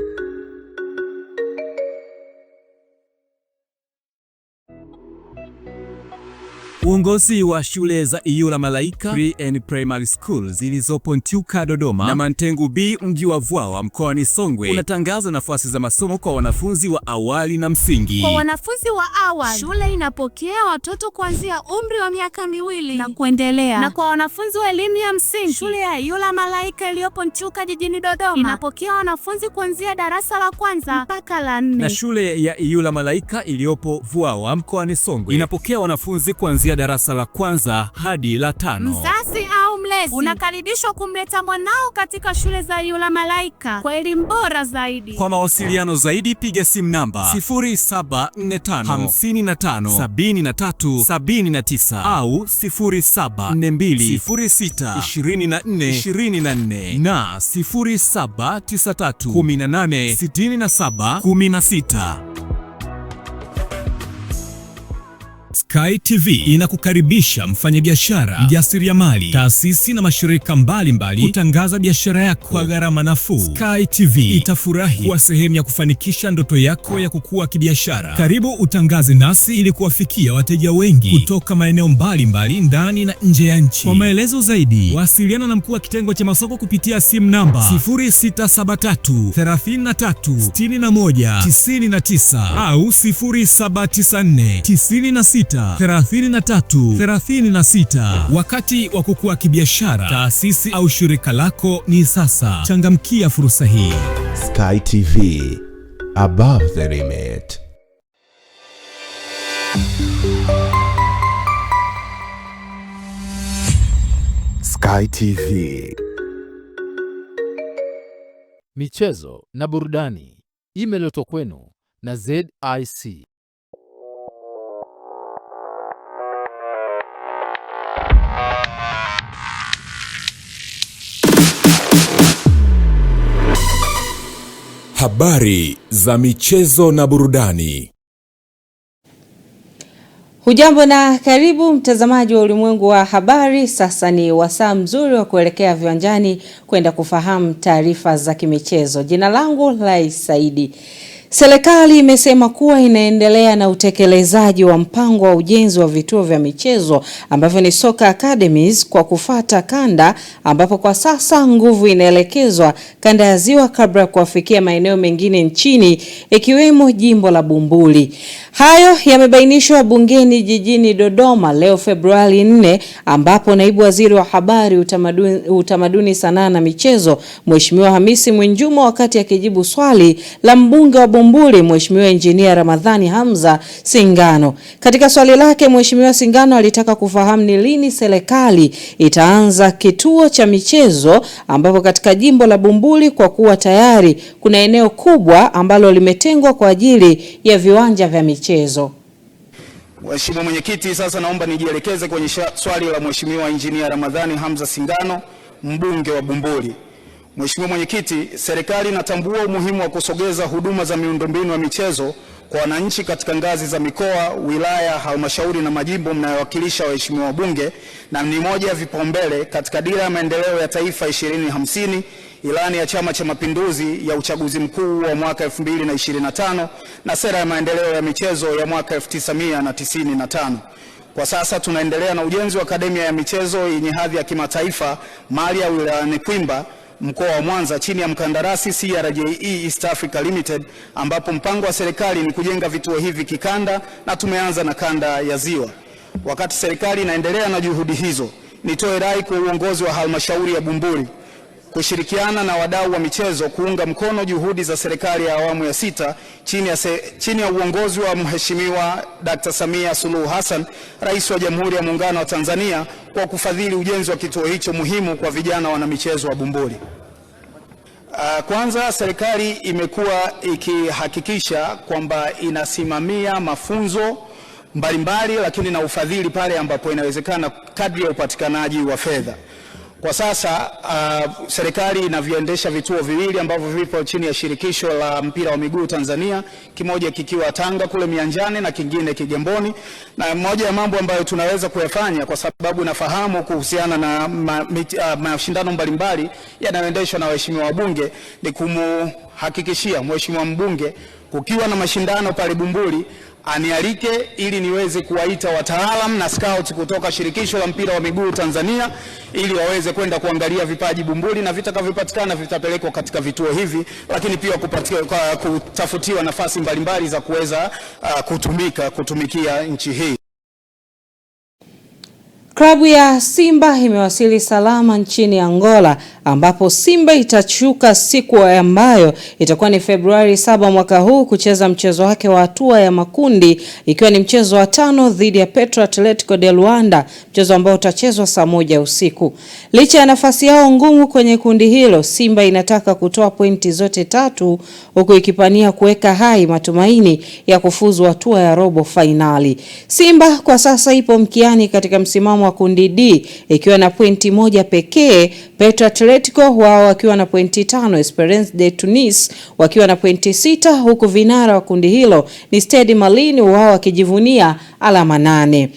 Uongozi wa shule za Iyula Malaika Pre and Primary School zilizopo Ntyuka Dodoma na Mantengu B mji wa Vwawa mkoani Songwe unatangaza nafasi za masomo kwa wanafunzi wa awali na msingi. Kwa wanafunzi wa awali, shule inapokea watoto kuanzia umri wa miaka 2 na kuendelea. Na kwa wanafunzi wa elimu ya msingi, shule ya Iyula Malaika iliyopo Ntyuka jijini Dodoma inapokea wanafunzi kuanzia darasa la 1 mpaka la 4. Na shule ya Iyula Malaika iliyopo Vwawa mkoani Songwe inapokea wanafunzi kuanzia darasa la 1 hadi la 5. Mzazi au mlezi unakaribishwa kumleta mwanao katika shule za Iyula Malaika kwa elimu bora zaidi. Kwa mawasiliano zaidi piga simu namba 0745557379 au 0742062424 na 0793186716. Sky TV inakukaribisha mfanyabiashara, mjasiriamali, taasisi na mashirika mbalimbali kutangaza biashara yako kwa gharama nafuu. Sky TV itafurahi kuwa sehemu ya kufanikisha ndoto yako ya kukua kibiashara. Karibu utangaze nasi ili kuwafikia wateja wengi kutoka maeneo mbalimbali ndani na nje ya nchi. Kwa maelezo zaidi, wasiliana na mkuu wa kitengo cha masoko kupitia simu namba 0673336199 au 0794963336. Wakati wa kukua kibiashara, taasisi au shirika lako ni sasa. Changamkia fursa hii. Sky TV, above the limit. Sky TV. Michezo na burudani imeletwa kwenu na ZIC. Habari za michezo na burudani. Hujambo na karibu mtazamaji wa Ulimwengu wa Habari. Sasa ni wasaa mzuri wa kuelekea viwanjani kwenda kufahamu taarifa za kimichezo. Jina langu Lai Saidi. Serikali imesema kuwa inaendelea na utekelezaji wa mpango wa ujenzi wa vituo vya michezo ambavyo ni Soccer Academies kwa kufata kanda, ambapo kwa sasa nguvu inaelekezwa kanda ya Ziwa kabla ya kuwafikia maeneo mengine nchini ikiwemo jimbo la Bumbuli. Hayo yamebainishwa bungeni jijini Dodoma leo Februari 4, ambapo naibu waziri wa habari, utamaduni, sanaa na michezo Mheshimiwa Hamisi Mwinjuma wakati akijibu swali la mbunge wa Bumbuli Mheshimiwa Engineer Ramadhani Hamza Singano. Katika swali lake Mheshimiwa Singano alitaka kufahamu ni lini serikali itaanza kituo cha michezo ambapo katika jimbo la Bumbuli, kwa kuwa tayari kuna eneo kubwa ambalo limetengwa kwa ajili ya viwanja vya michezo. Mheshimiwa Mwenyekiti, sasa naomba nijielekeze kwenye swali la Mheshimiwa Engineer Ramadhani Hamza Singano, mbunge wa Bumbuli. Mheshimiwa Mwenyekiti, serikali inatambua umuhimu wa kusogeza huduma za miundombinu ya michezo kwa wananchi katika ngazi za mikoa, wilaya, halmashauri na majimbo mnayowakilisha waheshimiwa wabunge, na ni moja ya vipaumbele katika dira ya maendeleo ya taifa 2050, ilani ya Chama cha Mapinduzi ya uchaguzi mkuu wa mwaka 2025 na sera ya maendeleo ya michezo ya mwaka 1995. Kwa sasa tunaendelea na ujenzi wa akademia ya michezo yenye hadhi ya kimataifa mali ya wilayani Kwimba, mkoa wa Mwanza, chini ya mkandarasi CRJE East Africa Limited, ambapo mpango wa serikali ni kujenga vituo hivi kikanda na tumeanza na kanda ya Ziwa. Wakati serikali inaendelea na juhudi hizo, nitoe rai kwa uongozi wa halmashauri ya Bumbuli kushirikiana na wadau wa michezo kuunga mkono juhudi za serikali ya awamu ya 6 chini ya uongozi wa Mheshimiwa Dr. Samia Suluhu Hassan, Rais wa Jamhuri ya Muungano wa Tanzania, kwa kufadhili ujenzi wa kituo hicho muhimu kwa vijana wana michezo wa Bumbuli. Kwanza, serikali imekuwa ikihakikisha kwamba inasimamia mafunzo mbalimbali, lakini na ufadhili pale ambapo inawezekana kadri ya upatikanaji wa fedha. Kwa sasa serikali inaviendesha vituo viwili ambavyo vipo chini ya shirikisho la mpira wa miguu Tanzania, kimoja kikiwa Tanga kule Mianjani na kingine Kigamboni. Na moja ya mambo ambayo tunaweza kuyafanya, kwa sababu nafahamu kuhusiana na mashindano mbalimbali yanayoendeshwa na waheshimiwa wabunge, ni kumhakikishia mheshimiwa mbunge kukiwa na mashindano pale Bumbuli anialike ili niweze kuwaita wataalamu na scouts kutoka shirikisho la mpira wa miguu Tanzania ili waweze kwenda kuangalia vipaji Bumbuli, na vitakavyopatikana vitapelekwa katika vituo hivi, lakini pia kutafutiwa nafasi mbalimbali za kuweza kutumikia nchi hii. Klabu ya Simba imewasili salama nchini Angola, ambapo Simba itashuka siku ambayo itakuwa ni Februari 7 mwaka huu kucheza mchezo wake wa hatua ya makundi, ikiwa ni mchezo wa 5 dhidi ya Petro Atletico de Luanda, mchezo ambao utachezwa saa 1 usiku. Licha ya nafasi yao ngumu kwenye kundi hilo, Simba inataka kutoa pointi zote 3 huku ikipania kuweka hai matumaini ya kufuzu hatua ya robo finali. Simba kwa sasa ipo mkiani katika msimamo wa kundi D ikiwa na pointi 1 pekee, Petro Atletico wao wakiwa na pointi 5, Esperance de Tunis wakiwa na pointi 6, huku vinara wa kundi hilo ni Stade Malien wao wakijivunia alama 8.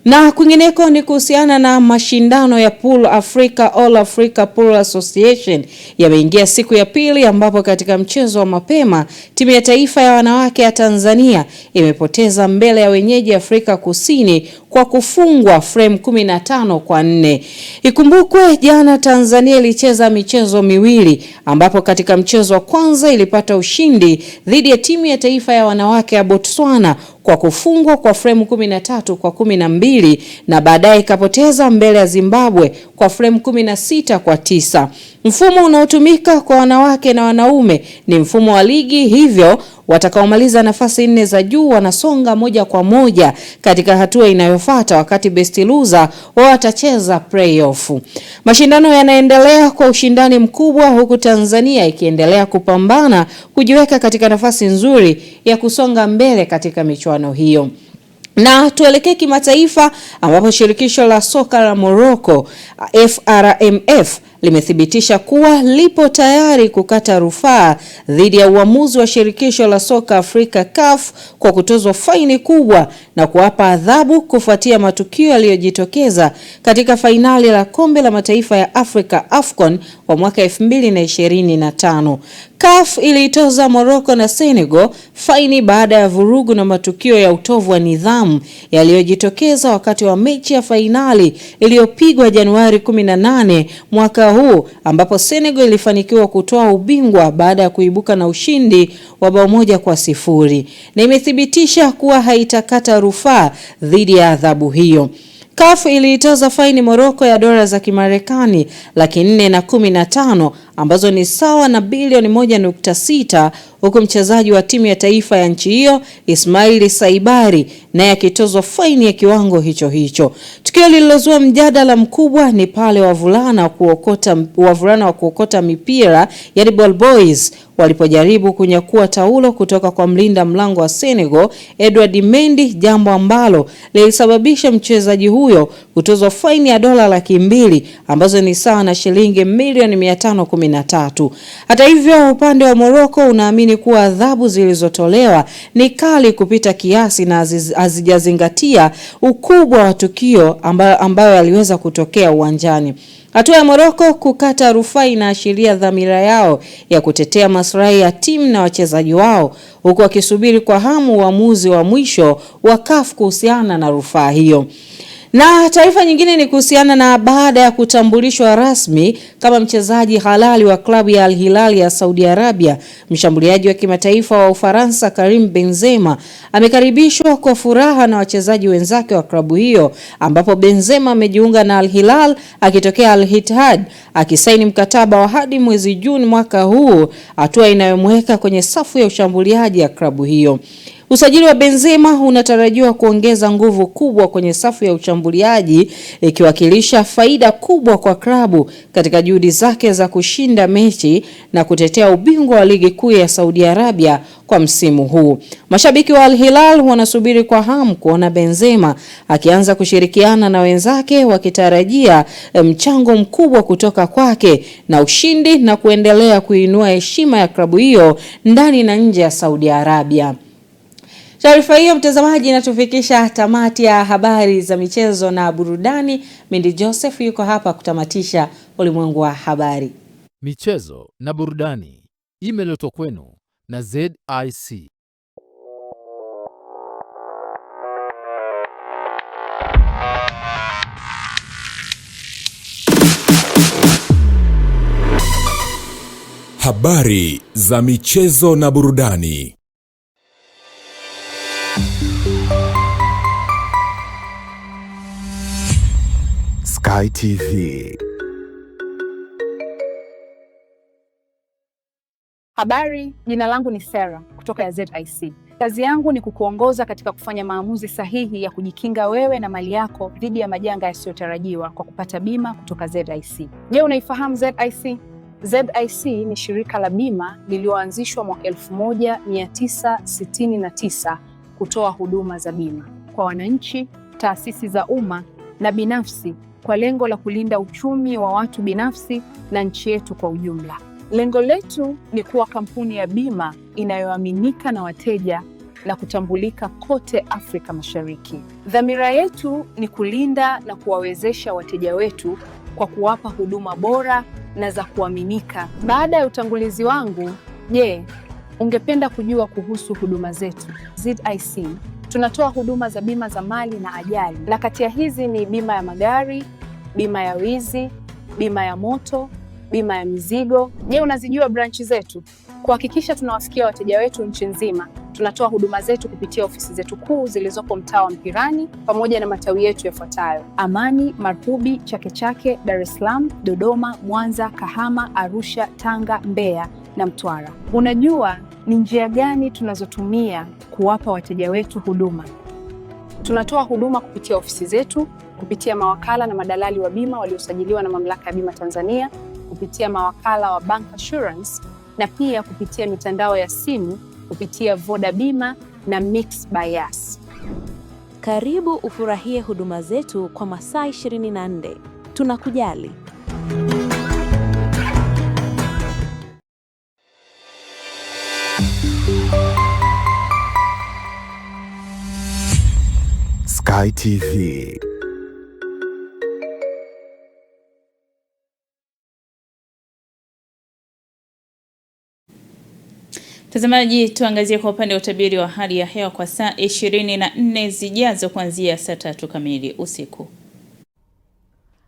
Na kwingineko ni kuhusiana na mashindano ya Pool Africa All Africa Pool Association yameingia siku ya pili, ambapo katika mchezo wa mapema timu ya taifa ya wanawake ya Tanzania imepoteza mbele ya wenyeji Afrika Kusini kwa kufungwa frame 15-4. Ikumbukwe jana Tanzania ilicheza michezo miwili, ambapo katika mchezo wa kwanza ilipata ushindi dhidi ya timu ya taifa ya wanawake ya Botswana kwa kufungwa kwa frame 13-12, na baadaye ikapoteza mbele ya Zimbabwe kwa frame 16-9. Mfumo unaotumika kwa wanawake na wanaume ni mfumo wa ligi, hivyo watakaomaliza nafasi 4 za juu wanasonga moja kwa moja katika hatua inayofuata, wakati best loser wao watacheza playoff. Mashindano yanaendelea kwa ushindani mkubwa, huku Tanzania ikiendelea kupambana kujiweka katika nafasi nzuri ya kusonga mbele katika michuano hiyo. Na tuelekee kimataifa, ambapo shirikisho la soka la Morocco FRMF limethibitisha kuwa lipo tayari kukata rufaa dhidi ya uamuzi wa shirikisho la soka Afrika CAF kwa kutozwa faini kubwa na kuwapa adhabu kufuatia matukio yaliyojitokeza katika fainali la kombe la mataifa ya Afrika AFCON wa mwaka 2025. CAF iliitoza Morocco na Senegal faini baada ya vurugu na matukio ya utovu wa nidhamu yaliyojitokeza wakati wa mechi ya fainali iliyopigwa Januari 18 mwaka huu, ambapo Senegal ilifanikiwa kutoa ubingwa baada ya kuibuka na ushindi wa bao 1-0, na imethibitisha kuwa haitakata rufaa dhidi ya adhabu hiyo. CAF iliitoza faini Morocco ya dola za Kimarekani 415 ambazo ni sawa na bilioni 1.6, huku mchezaji wa timu ya taifa ya nchi hiyo Ismail Saibari naye akitozwa faini ya kiwango hicho hicho. Tukio lililozua mjadala mkubwa ni pale wavulana wa kuokota mipira, yani ball boys, walipojaribu kunyakua taulo kutoka kwa mlinda mlango wa Senegal Edouard Mendy, jambo ambalo lilisababisha mchezaji huyo kutozwa faini ya dola 200,000 ambazo ni sawa na shilingi milioni 513. Hata hivyo, upande wa Morocco unaamini kuwa adhabu zilizotolewa ni kali kupita kiasi na hazijazingatia ukubwa wa tukio ambayo yaliweza kutokea uwanjani. Hatua ya Morocco kukata rufaa inaashiria dhamira yao ya kutetea maslahi ya timu na wachezaji wao, huku wakisubiri kwa hamu uamuzi wa mwisho wa CAF kuhusiana na rufaa hiyo. Na taarifa nyingine ni kuhusiana na baada ya kutambulishwa rasmi kama mchezaji halali wa klabu ya Al Hilal ya Saudi Arabia, mshambuliaji wa kimataifa wa Ufaransa Karim Benzema amekaribishwa kwa furaha na wachezaji wenzake wa klabu hiyo, ambapo Benzema amejiunga na Al Hilal akitokea Al Ittihad akisaini mkataba wa hadi mwezi Juni mwaka huu, hatua inayomweka kwenye safu ya ushambuliaji ya klabu hiyo. Usajili wa Benzema unatarajiwa kuongeza nguvu kubwa kwenye safu ya ushambuliaji, ikiwakilisha faida kubwa kwa klabu katika juhudi zake za kushinda mechi na kutetea ubingwa wa ligi kuu ya Saudi Arabia kwa msimu huu. Mashabiki wa Al Hilal wanasubiri kwa hamu kuona Benzema akianza kushirikiana na wenzake, wakitarajia mchango mkubwa kutoka kwake na ushindi na kuendelea kuinua heshima ya klabu hiyo ndani na nje ya Saudi Arabia. Taarifa hiyo, mtazamaji, inatufikisha tamati ya habari za michezo na burudani. Mindi Joseph yuko hapa kutamatisha ulimwengu wa habari. Michezo na burudani imeletwa kwenu na ZIC. Habari za michezo na burudani. Sky TV. Habari, jina langu ni Sarah kutoka ya ZIC. Kazi yangu ni kukuongoza katika kufanya maamuzi sahihi ya kujikinga wewe na mali yako dhidi ya majanga yasiyotarajiwa kwa kupata bima kutoka ZIC. Je, unaifahamu ZIC? ZIC ni shirika la bima lililoanzishwa mwaka 1969 kutoa huduma za bima kwa wananchi, taasisi za umma na binafsi kwa lengo la kulinda uchumi wa watu binafsi na nchi yetu kwa ujumla. Lengo letu ni kuwa kampuni ya bima inayoaminika na wateja na kutambulika kote Afrika Mashariki. Dhamira yetu ni kulinda na kuwawezesha wateja wetu kwa kuwapa huduma bora na za kuaminika. Baada ya utangulizi wangu, je, ungependa kujua kuhusu huduma zetu? ZIC tunatoa huduma za bima za mali na ajali, na kati ya hizi ni bima ya magari, bima ya wizi, bima ya moto, bima ya mizigo. Je, unazijua branchi zetu? Kuhakikisha tunawafikia wateja wetu nchi nzima, tunatoa huduma zetu kupitia ofisi zetu kuu zilizopo mtaa wa Mpirani pamoja na matawi yetu yafuatayo: Amani, Marubi, Chake Chake, Dar es Salaam, Dodoma, Mwanza, Kahama, Arusha, Tanga, Mbeya na Mtwara. Unajua ni njia gani tunazotumia kuwapa wateja wetu huduma? Tunatoa huduma kupitia ofisi zetu, kupitia mawakala na madalali wa bima waliosajiliwa na Mamlaka ya Bima Tanzania, kupitia mawakala wa Bank Assurance na pia kupitia mitandao ya simu kupitia Voda Bima na Mix by Yas. Karibu ufurahie huduma zetu kwa masaa 24. Tunakujali. Sky TV. Mtazamaji, tuangazie kwa upande wa utabiri wa hali ya hewa kwa saa 24 zijazo kuanzia saa 3 kamili usiku.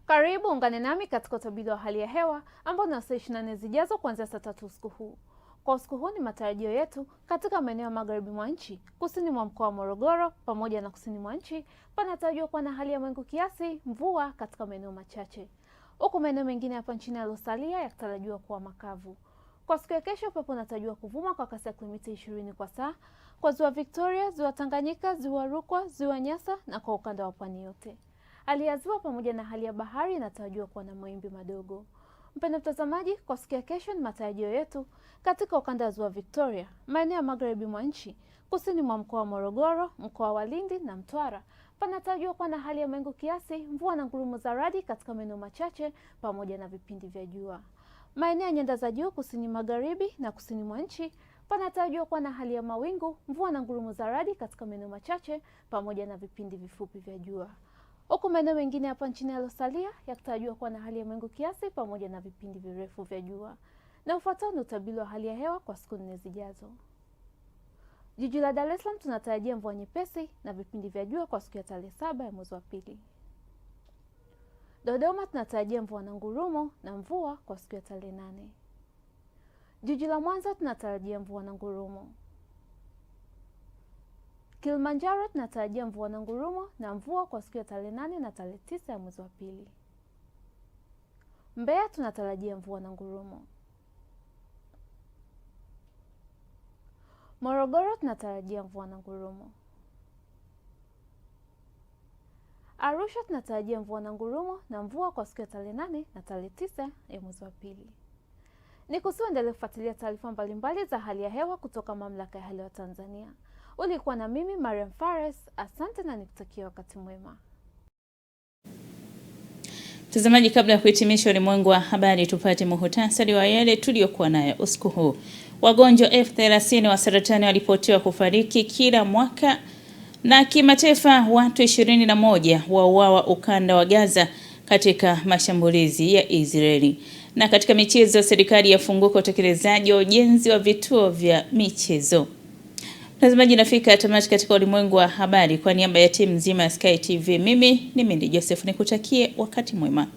Karibu ungane nami katika utabiri wa hali ya hewa ambao ni saa 24 zijazo kuanzia saa 3 usiku huu. Kwa usiku huu ni matarajio yetu katika maeneo magharibi mwa nchi, kusini mwa mkoa wa Morogoro pamoja na kusini mwa nchi panatarajiwa kuwa na hali ya mawingu kiasi, mvua katika maeneo machache. Huku maeneo mengine hapa nchini yaliyosalia yakitarajiwa kuwa makavu. Kwa siku ya kesho upepo unatarajiwa kuvuma kwa kasi ya kilomita 20 kwa saa kwa ziwa Victoria, ziwa Tanganyika, ziwa Rukwa, ziwa Nyasa na kwa ukanda wa pwani yote. Hali ya ziwa pamoja na hali ya bahari inatarajiwa kuwa na mawimbi madogo. Mpendwa mtazamaji, kwa siku ya kesho ni matarajio yetu katika ukanda wa ziwa Victoria, maeneo ya magharibi mwa nchi, kusini mwa mkoa wa Morogoro, mkoa wa Lindi na Mtwara panatarajiwa kuwa na hali ya mawingu kiasi, mvua na ngurumo za radi katika maeneo machache pamoja na vipindi vya jua. Maeneo ya nyanda za juu kusini magharibi na kusini mwa nchi panatarajiwa kuwa na hali ya mawingu, mvua na ngurumo za radi katika maeneo machache pamoja na vipindi vifupi vya jua. Huku maeneo mengine hapa nchini yaliyosalia yakitarajiwa kuwa na hali ya mawingu kiasi pamoja na vipindi virefu vya jua. Na ufuatao ni utabiri wa hali ya hewa kwa siku 4 zijazo. Jiji la Dar es Salaam tunatarajia mvua nyepesi na vipindi vya jua kwa siku ya tarehe 7 ya mwezi wa pili. Dodoma tunatarajia mvua na ngurumo na mvua kwa siku ya tarehe 8. Jiji la Mwanza tunatarajia mvua na ngurumo. Kilimanjaro tunatarajia mvua na ngurumo na mvua kwa siku ya tarehe 8 na tarehe 9 ya mwezi wa pili. Mbeya tunatarajia mvua na ngurumo. Morogoro tunatarajia mvua na ngurumo. Arusha tunatarajia mvua na ngurumo na mvua kwa siku ya tarehe 8 na tarehe 9 ya mwezi wa pili. Nikusiendelee kufuatilia taarifa mbalimbali za hali ya hewa kutoka Mamlaka ya Hali ya Hewa Tanzania. Ulikuwa na mimi Mariam Fares, asante na nikutakia wakati mwema. Mtazamaji, kabla ya kuhitimisha ulimwengu wa habari, tupate muhtasari wa yale tuliyokuwa nayo usiku huu. Wagonjwa 30,000 wa saratani walipotiwa kufariki kila mwaka, na kimataifa watu 21 wauawa ukanda wa Gaza katika mashambulizi ya Israeli. Na katika michezo, serikali yafunguka utekelezaji wa ujenzi wa vituo vya michezo. Mtazamaji, nafika tamati katika ulimwengu wa habari. Kwa niaba ya timu nzima ya Sky TV, mimi ni Mindi Joseph, nikutakie wakati mwema.